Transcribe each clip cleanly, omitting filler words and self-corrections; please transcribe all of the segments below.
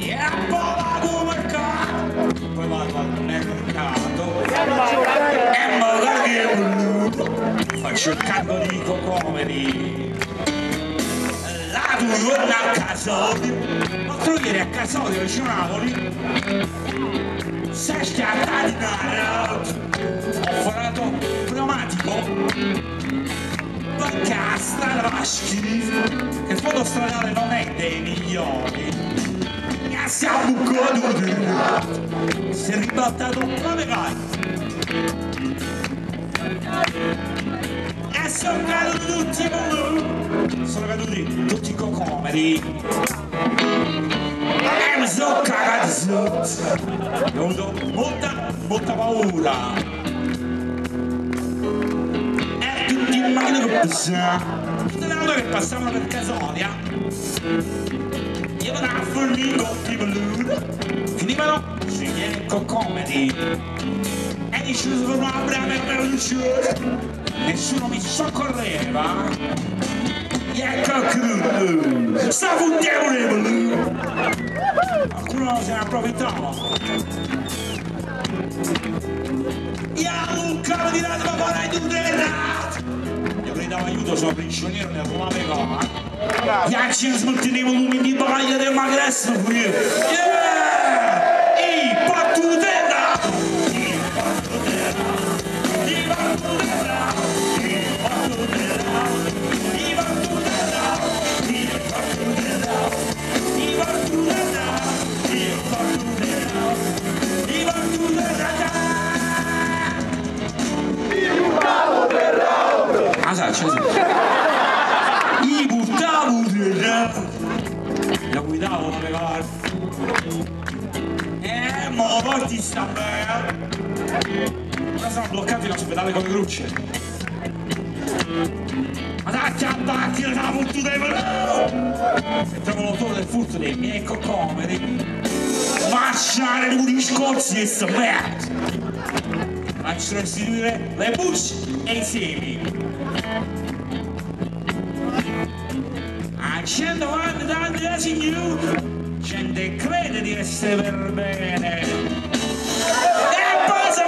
e poi vado al mercato, poi vado al mercato e magari faccio il carico di cocomeri. La torna a Casoli, l'altro ieri a Casoli vicino Napoli si è schiattata in aria, ho frenato pneumatico perché la strada va schifo, che il fondo stradale non è dei migliori. Mi si è bucato, si è ribaltato come gatto e sono caduti tutti i blu, sono caduti tutti i cocomeri e mi sono cagato sotto, ho avuto molta paura e tutti i macchine che passavano, tutte le auto che passavano per Casolia io vado a fornire i blu, finivano sui miei cocomeri e deciso per una brava per un nessuno mi soccorreva e ecco crudo sta futtevole qualcuno se ne approfittava io un cavo di lato ma vorrei tutela io gridavo aiuto sono prigioniero nel Rovavega gli accini smaltini volumi di baglia del magresso pure i pattutela i buttavo io guidavo una pegare e mo porti sta bene ora sono bloccati in ospedale con le grucce ma dacci a bacchi la fottuta di e trovo l'autore del furto dei miei cocomeri marciare con gli scorsi e sta merda faccio restituire le bucce e i semi. A 100 anni davanti alla signora, gente crede di essere per bene. E poi si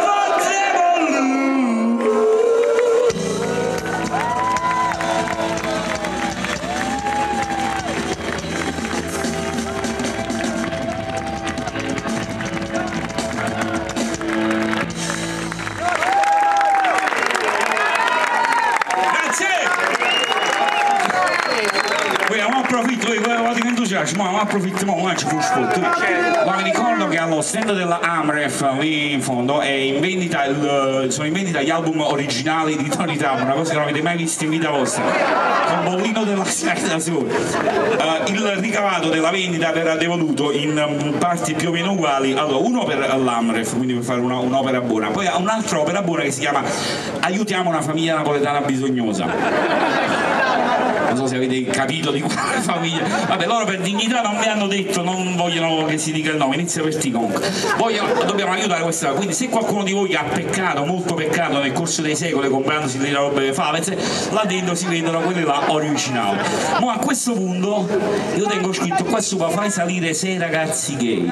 ma approfittiamo oggi fu sport. Ma vi ricordo che allo stand della Amref lì in fondo è in vendita sono in vendita gli album originali di Tony Town, una cosa che non avete mai visto in vita vostra, con bollino della da solo. Il ricavato della vendita verrà devoluto in parti più o meno uguali, allora uno per l'Amref, quindi per fare un'opera buona, poi un'altra opera buona che si chiama Aiutiamo una famiglia napoletana bisognosa. Non so se avete capito di quale famiglia. Vabbè, loro per dignità non mi hanno detto, non vogliono che si dica il nome, inizia per T comunque. Dobbiamo aiutare questa. Quindi se qualcuno di voi ha peccato, molto peccato nel corso dei secoli comprandosi delle robe false, là dentro si vedono quelle là originali. Ma a questo punto io tengo scritto qua sopra: fai salire 6 ragazzi gay.